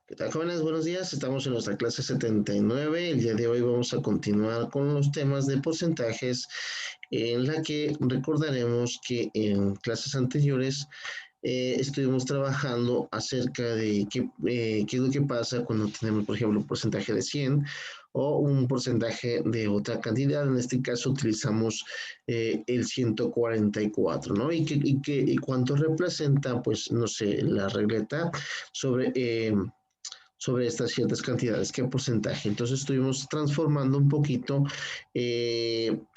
¿Qué tal, jóvenes? Buenos días. Estamos en nuestra clase 79. El día de hoy vamos a continuar con los temas de porcentajes, en la que recordaremos que en clases anteriores estuvimos trabajando acerca de qué es lo que pasa cuando tenemos, por ejemplo, un porcentaje de 100 o un porcentaje de otra cantidad. En este caso utilizamos el 144, ¿no? Y cuánto representa, pues, no sé, la regleta sobre estas ciertas cantidades, qué porcentaje. Entonces estuvimos transformando un poquito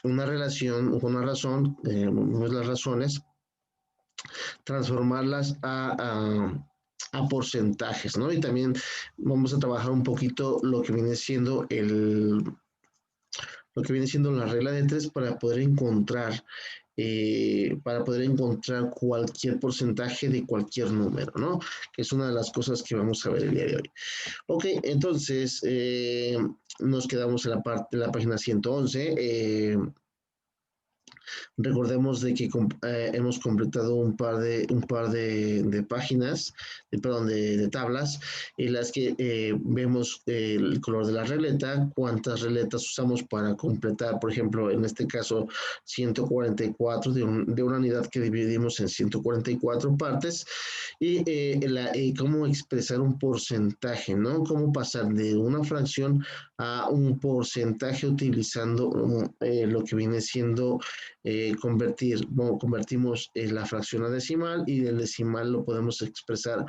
una relación, una razón, las razones, transformarlas a porcentajes, ¿no? Y también vamos a trabajar un poquito lo que viene siendo la regla de tres para poder encontrar cualquier porcentaje de cualquier número, ¿no? Que es una de las cosas que vamos a ver el día de hoy. Ok, entonces nos quedamos en la página 111. Recordemos de que hemos completado un par de páginas, de tablas, en las que vemos el color de la regleta, cuántas regletas usamos para completar, por ejemplo, en este caso, 144 de una unidad que dividimos en 144 partes, y cómo expresar un porcentaje, ¿no? Cómo pasar de una fracción a un porcentaje utilizando lo que viene siendo convertimos la fracción a decimal, y el decimal lo podemos expresar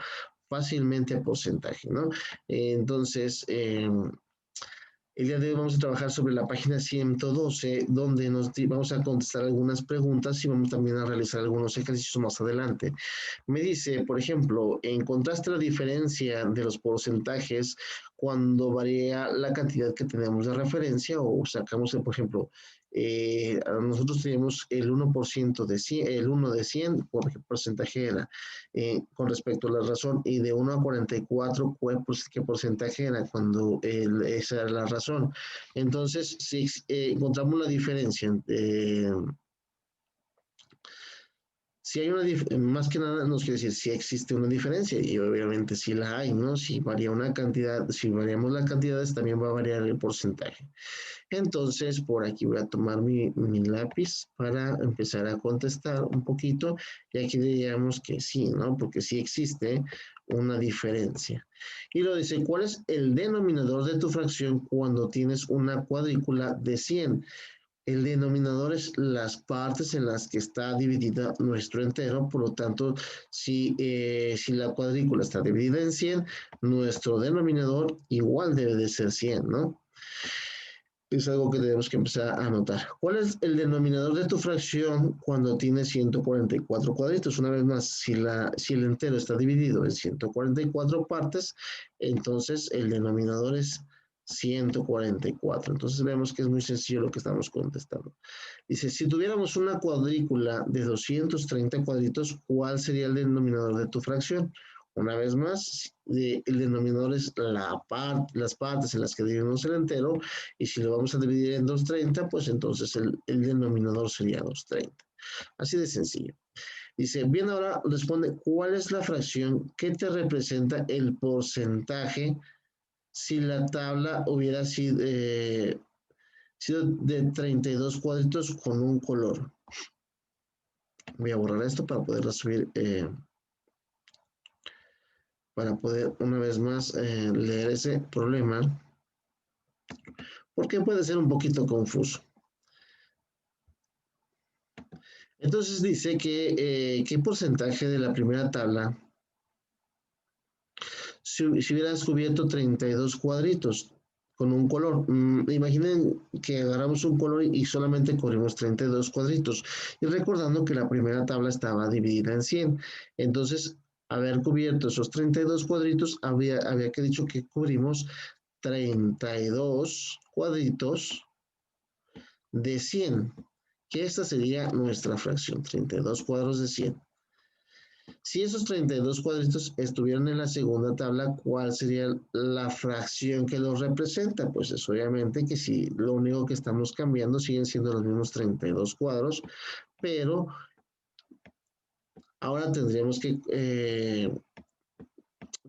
fácilmente a porcentaje, ¿no? Entonces, el día de hoy vamos a trabajar sobre la página 112, donde vamos a contestar algunas preguntas y vamos también a realizar algunos ejercicios más adelante. Me dice, por ejemplo, ¿encontraste la diferencia de los porcentajes cuando varía la cantidad que tenemos de referencia? O sacamos, por ejemplo, nosotros tenemos el 1% de 100, el 1 de 100, ¿por qué porcentaje era? Con respecto a la razón, y de 1 a 44, ¿qué porcentaje era cuando esa era la razón? Entonces, si encontramos la diferencia, si hay más que nada nos quiere decir si existe una diferencia, y obviamente si la hay, ¿no? Si varía una cantidad, si variamos las cantidades, también va a variar el porcentaje. Entonces, por aquí voy a tomar mi lápiz para empezar a contestar un poquito, y aquí diríamos que sí, ¿no? Porque sí existe una diferencia. Y lo dice, ¿cuál es el denominador de tu fracción cuando tienes una cuadrícula de 100? El denominador es las partes en las que está dividida nuestro entero. Por lo tanto, si la cuadrícula está dividida en 100, nuestro denominador igual debe de ser 100, ¿no? Es algo que tenemos que empezar a anotar. ¿Cuál es el denominador de tu fracción cuando tienes 144 cuadritos? Una vez más, si el entero está dividido en 144 partes, entonces el denominador es 144. Entonces vemos que es muy sencillo lo que estamos contestando. Dice, si tuviéramos una cuadrícula de 230 cuadritos, ¿cuál sería el denominador de tu fracción? Una vez más, el denominador es las partes en las que dividimos el entero, y si lo vamos a dividir en 230, pues entonces el denominador sería 230. Así de sencillo. Dice, bien, ahora responde, ¿cuál es la fracción que te representa el porcentaje si la tabla hubiera sido de 32 cuadritos con un color? Voy a borrar esto para poderla subir, para poder una vez más leer ese problema, porque puede ser un poquito confuso. Entonces dice que qué porcentaje de la primera tabla si hubiera descubierto 32 cuadritos con un color. Imaginen que agarramos un color y solamente cubrimos 32 cuadritos. Y recordando que la primera tabla estaba dividida en 100. Entonces, haber cubierto esos 32 cuadritos, había que dicho que cubrimos 32 cuadritos de 100, que esta sería nuestra fracción, 32 cuadros de 100. Si esos 32 cuadritos estuvieran en la segunda tabla, ¿cuál sería la fracción que los representa? Pues es obviamente que si lo único que estamos cambiando siguen siendo los mismos 32 cuadros, pero ahora tendríamos que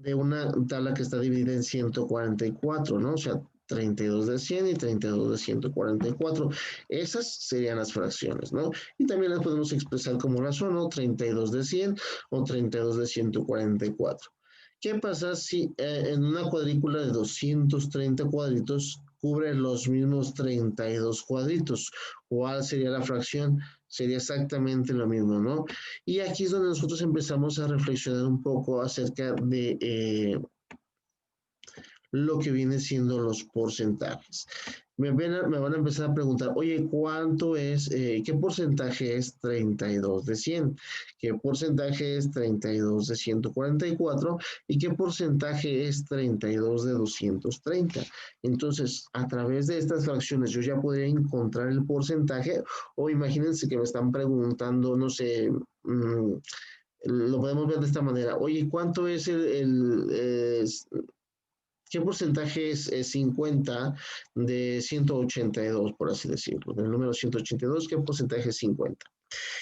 de una tabla que está dividida en 144, ¿no? O sea, 32 de 100 y 32 de 144. Esas serían las fracciones, ¿no? Y también las podemos expresar como razón, ¿no? 32 de 100 o 32 de 144. ¿Qué pasa si en una cuadrícula de 230 cuadritos cubre los mismos 32 cuadritos? ¿Cuál sería la fracción? Sería exactamente lo mismo, ¿no? Y aquí es donde nosotros empezamos a reflexionar un poco acerca de lo que viene siendo los porcentajes. Me van a empezar a preguntar, oye, ¿cuánto es, qué porcentaje es 32 de 100? ¿Qué porcentaje es 32 de 144? ¿Y qué porcentaje es 32 de 230? Entonces, a través de estas fracciones yo ya podría encontrar el porcentaje, o imagínense que me están preguntando, no sé, lo podemos ver de esta manera. Oye, ¿cuánto es qué porcentaje es 50 de 182, por así decirlo? Del número 182, ¿qué porcentaje es 50?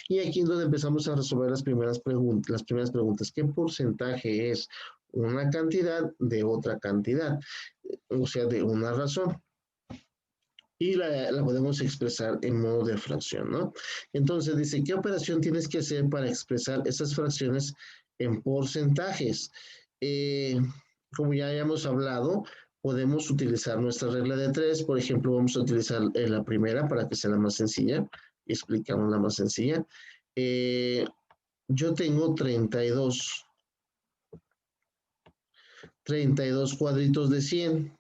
Y aquí es donde empezamos a resolver las primeras preguntas. ¿Qué porcentaje es una cantidad de otra cantidad? O sea, de una razón. Y la podemos expresar en modo de fracción, ¿no? Entonces dice, ¿qué operación tienes que hacer para expresar esas fracciones en porcentajes? Eh, como ya habíamos hablado, podemos utilizar nuestra regla de tres. Por ejemplo, vamos a utilizar la primera para que sea la más sencilla. Explicamos la más sencilla. Eh, yo tengo 32 cuadritos de 100,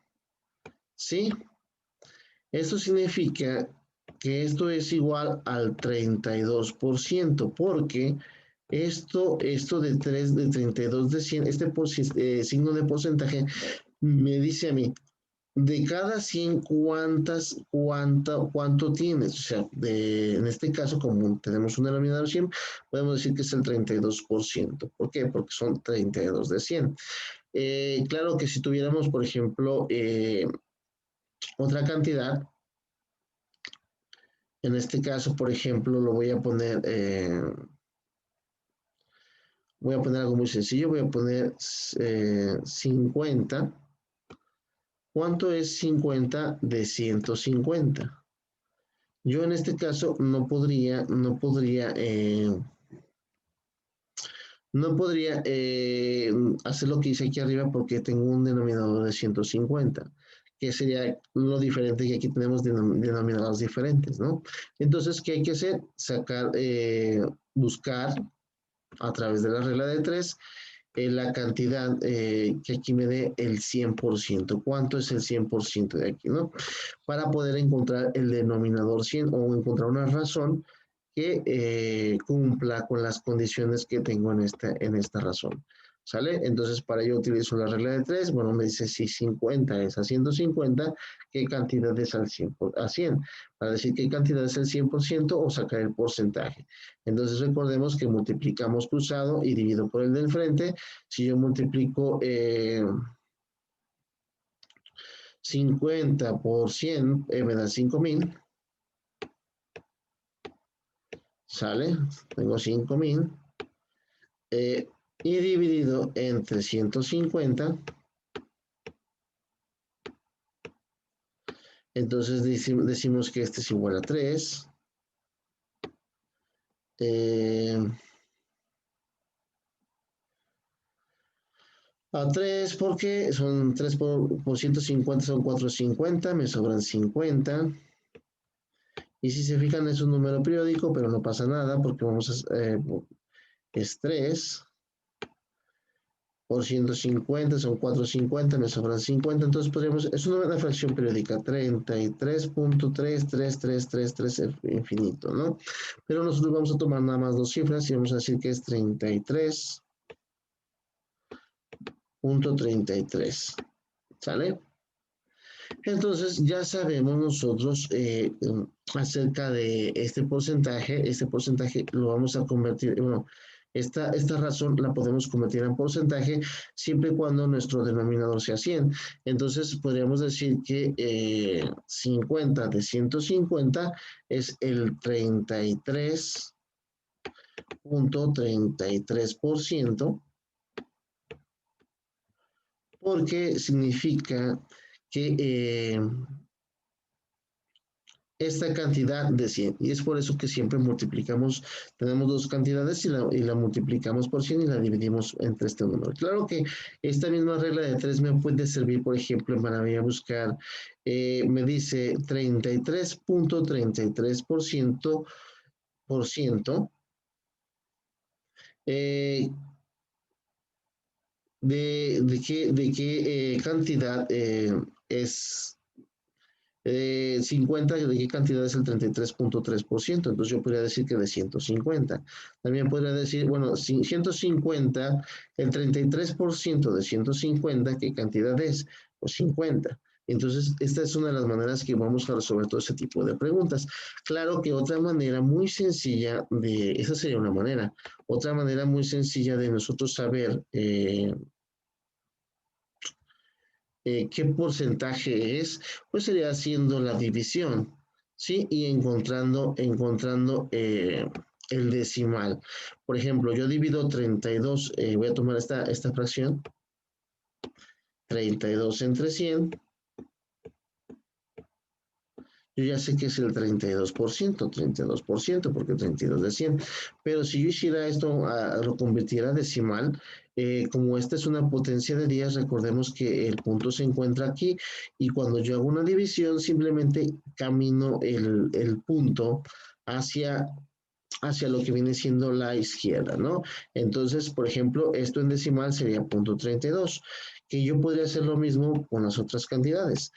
¿sí? Esto significa que esto es igual al 32%, porque esto de 32 de 100, signo de porcentaje, me dice a mí, de cada 100, ¿cuánto tienes? O sea, en este caso, como tenemos un denominador 100, podemos decir que es el 32%. ¿Por qué? Porque son 32 de 100. Claro que si tuviéramos, por ejemplo, otra cantidad, en este caso, por ejemplo, voy a poner algo muy sencillo, voy a poner 50. ¿Cuánto es 50 de 150? Yo en este caso no podría hacer lo que hice aquí arriba porque tengo un denominador de 150, que sería lo diferente que aquí tenemos denominados diferentes, ¿no? Entonces, ¿qué hay que hacer? Buscar a través de la regla de tres la cantidad que aquí me dé el 100%. ¿Cuánto es el 100% de aquí, no? Para poder encontrar el denominador 100 o encontrar una razón que cumpla con las condiciones que tengo en esta razón. ¿Sale? Entonces, para ello utilizo la regla de tres. Bueno, me dice si 50 es a 150, ¿qué cantidad es a 100? Para decir qué cantidad es el 100% o sacar el porcentaje. Entonces, recordemos que multiplicamos cruzado y divido por el del frente. Si yo multiplico 50 por 100, me da 5000. ¿Sale? Tengo 5000. Y dividido entre 150, entonces decimos que este es igual a 3. A 3 porque son 3 por 150 son 450, me sobran 50. Y si se fijan es un número periódico, pero no pasa nada porque es 3 por 150 son 450, me sobran 50, entonces es una fracción periódica, 33.33333 infinito, ¿no? Pero nosotros vamos a tomar nada más dos cifras y vamos a decir que es 33.33, ¿sale? Entonces ya sabemos nosotros acerca de este porcentaje lo vamos a convertir, bueno, esta razón la podemos convertir en porcentaje siempre y cuando nuestro denominador sea 100. Entonces podríamos decir que 50 de 150 es el 33.33%, porque significa que esta cantidad de 100. Y es por eso que siempre multiplicamos, tenemos dos cantidades y la multiplicamos por 100 y la dividimos entre este número. Claro que esta misma regla de 3 me puede servir, por ejemplo, para voy a buscar, me dice 33.33%, eh, de qué cantidad es 50, ¿de qué cantidad es el 33.3%? Entonces yo podría decir que de 150. También podría decir, bueno, 150, el 33% de 150, ¿qué cantidad es? Pues 50. Entonces, esta es una de las maneras que vamos a resolver todo ese tipo de preguntas. Claro que otra manera muy sencilla esa sería una manera. Otra manera muy sencilla de nosotros saber qué porcentaje es, pues sería haciendo la división, ¿sí? Y encontrando el decimal. Por ejemplo, yo divido 32, voy a tomar esta fracción, 32 entre 100. Yo ya sé que es el 32%, porque 32 de 100. Pero si yo hiciera esto, lo convirtiera a decimal, como esta es una potencia de 10, recordemos que el punto se encuentra aquí y cuando yo hago una división, simplemente camino el punto hacia lo que viene siendo la izquierda, ¿no? Entonces, por ejemplo, esto en decimal sería punto 32, que yo podría hacer lo mismo con las otras cantidades,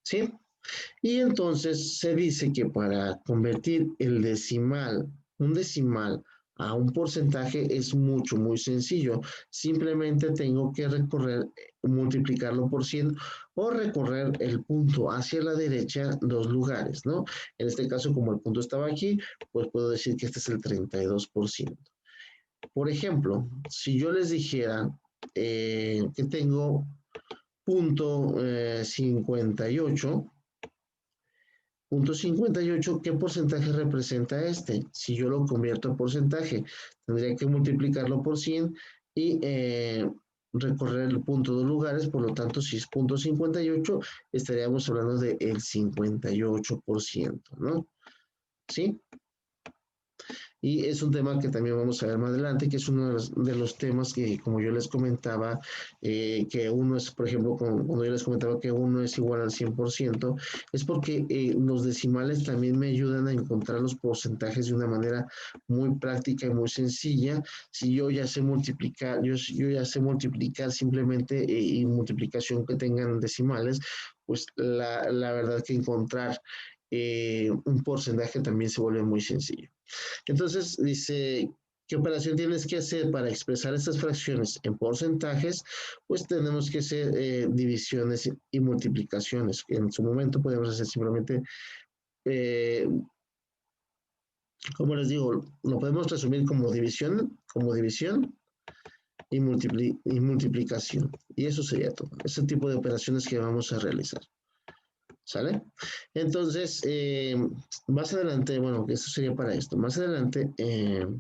¿sí? Y entonces se dice que para convertir un decimal a un porcentaje es muy sencillo. Simplemente tengo que multiplicarlo por 100 o recorrer el punto hacia la derecha 2 lugares, ¿no? En este caso, como el punto estaba aquí, pues puedo decir que este es el 32%. Por ejemplo, si yo les dijera que tengo punto 58, punto 58, ¿qué porcentaje representa este? Si yo lo convierto a porcentaje, tendría que multiplicarlo por 100 y recorrer el punto 2 lugares, por lo tanto, si es punto 58, estaríamos hablando del 58%, ¿no? ¿Sí? Y es un tema que también vamos a ver más adelante, que es uno de los temas que, como yo les comentaba, que uno es, por ejemplo, cuando yo les comentaba que uno es igual al 100%, es porque los decimales también me ayudan a encontrar los porcentajes de una manera muy práctica y muy sencilla. Si yo ya sé multiplicar, yo ya sé multiplicar simplemente y multiplicación que tengan decimales, pues la verdad que encontrar un porcentaje también se vuelve muy sencillo. Entonces dice, ¿qué operación tienes que hacer para expresar estas fracciones en porcentajes? Pues tenemos que hacer divisiones y multiplicaciones. En su momento podemos hacer simplemente, eh, como les digo, lo podemos resumir como división y multiplicación. Y eso sería todo. Ese tipo de operaciones que vamos a realizar. ¿Sale? Entonces, más adelante, bueno, eso sería para esto. Más adelante, en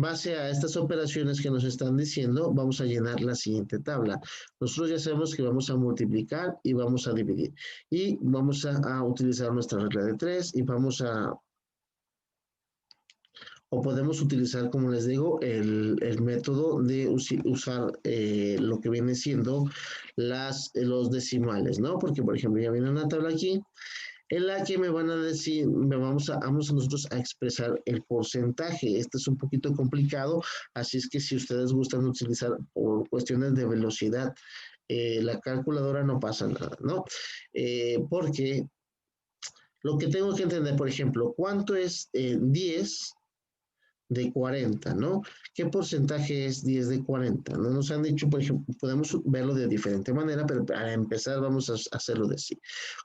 base a estas operaciones que nos están diciendo, vamos a llenar la siguiente tabla. Nosotros ya sabemos que vamos a multiplicar y vamos a dividir. Y vamos a utilizar nuestra regla de 3 y o podemos utilizar, como les digo, el método de usar lo que viene siendo los decimales, ¿no? Porque, por ejemplo, ya viene una tabla aquí en la que me van a decir, vamos a nosotros a expresar el porcentaje. Este es un poquito complicado, así es que si ustedes gustan utilizar por cuestiones de velocidad la calculadora, no pasa nada, ¿no? Porque lo que tengo que entender, por ejemplo, ¿cuánto es 10 de 40, ¿no? ¿Qué porcentaje es 10 de 40? No nos han dicho, por ejemplo, podemos verlo de diferente manera, pero para empezar vamos a hacerlo de sí.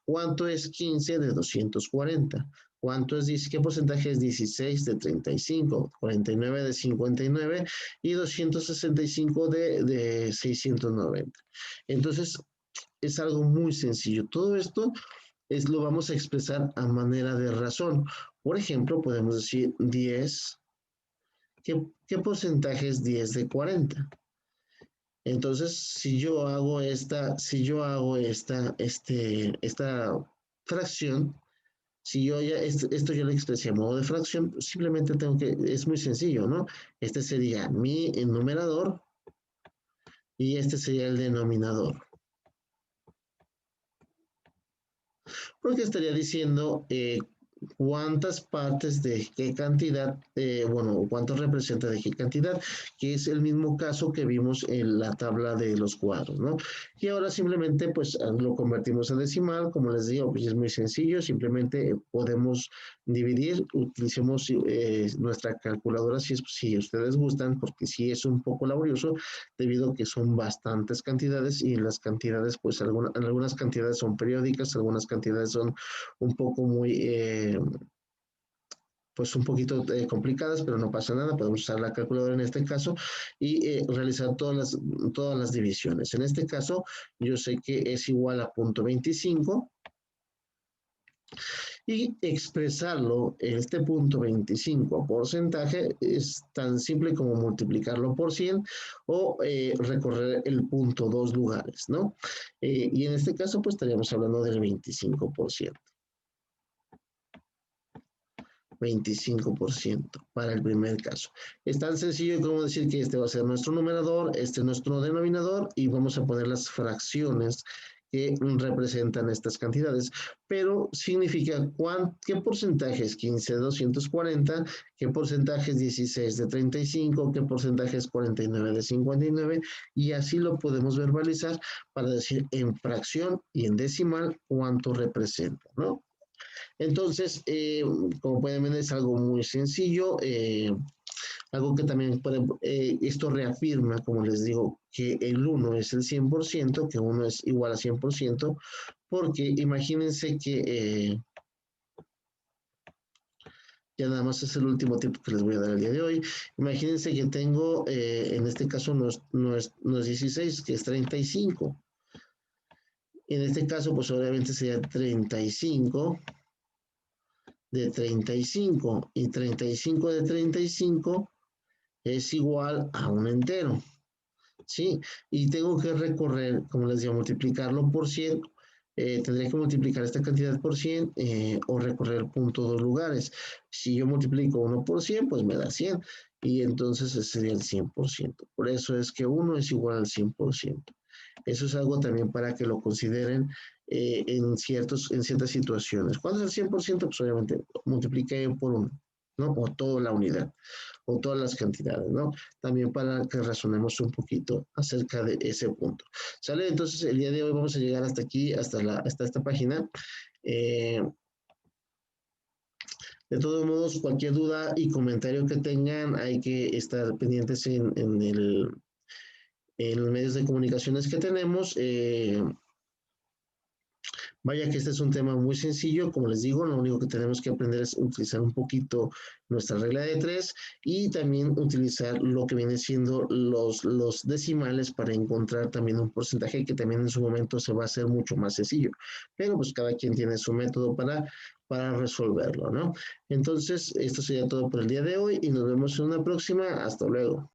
¿Cuánto es 15 de 240? ¿Cuánto es, qué porcentaje es 16 de 35, 49 de 59 y 265 de 690? Entonces, es algo muy sencillo. Todo esto lo vamos a expresar a manera de razón. Por ejemplo, podemos decir 10. ¿Qué porcentaje es 10 de 40? Entonces, esta fracción, si yo ya, esto yo lo expresé a modo de fracción, pues simplemente es muy sencillo, ¿no? Este sería mi numerador y este sería el denominador. Porque estaría diciendo cuántas partes de qué cantidad, bueno, cuánto representa de qué cantidad, que es el mismo caso que vimos en la tabla de los cuadros, ¿no? Y ahora simplemente pues lo convertimos a decimal, como les digo, pues es muy sencillo, simplemente podemos dividir, utilicemos nuestra calculadora si ustedes gustan, porque sí es un poco laborioso, debido a que son bastantes cantidades y las cantidades, pues algunas cantidades son periódicas, algunas cantidades son un poco pues un poquito complicadas, pero no pasa nada, podemos usar la calculadora en este caso y realizar todas las divisiones. En este caso, yo sé que es igual a 0.25 y expresarlo, este 0.25 porcentaje, es tan simple como multiplicarlo por 100 o recorrer el punto dos lugares, ¿no? Y en este caso, pues estaríamos hablando del 25%. 25% para el primer caso. Es tan sencillo como decir que este va a ser nuestro numerador, este es nuestro denominador y vamos a poner las fracciones que representan estas cantidades, pero significa qué porcentaje es 15 de 240, qué porcentaje es 16 de 35, qué porcentaje es 49 de 59 y así lo podemos verbalizar para decir en fracción y en decimal cuánto representa, ¿no? Entonces, como pueden ver, es algo muy sencillo, algo que también esto reafirma, como les digo, que el uno es el 100%, que uno es igual a 100%, porque imagínense que, ya nada más es el último tipo que les voy a dar el día de hoy, imagínense que tengo, en este caso no es 16, que es 35. En este caso, pues obviamente sería 35 de 35 y 35 de 35 es igual a un entero, ¿sí? Y tengo que recorrer, como les digo, multiplicarlo por 100, tendré que multiplicar esta cantidad por 100 o recorrer el punto dos lugares. Si yo multiplico 1 por 100, pues me da 100 y entonces ese sería el 100%. Por eso es que 1 es igual al 100%. Eso es algo también para que lo consideren en ciertas situaciones. ¿Cuánto es el 100%? Pues obviamente multiplique por 1, ¿no? O toda la unidad, o todas las cantidades, ¿no? También para que razonemos un poquito acerca de ese punto. ¿Sale? Entonces, el día de hoy vamos a llegar hasta aquí, hasta esta página. Eh, de todos modos, cualquier duda y comentario que tengan, hay que estar pendientes en los medios de comunicaciones que tenemos. Vaya que este es un tema muy sencillo, como les digo, lo único que tenemos que aprender es utilizar un poquito nuestra regla de tres y también utilizar lo que viene siendo los decimales para encontrar también un porcentaje que también en su momento se va a hacer mucho más sencillo. Pero pues cada quien tiene su método para resolverlo, ¿no? Entonces, esto sería todo por el día de hoy y nos vemos en una próxima. Hasta luego.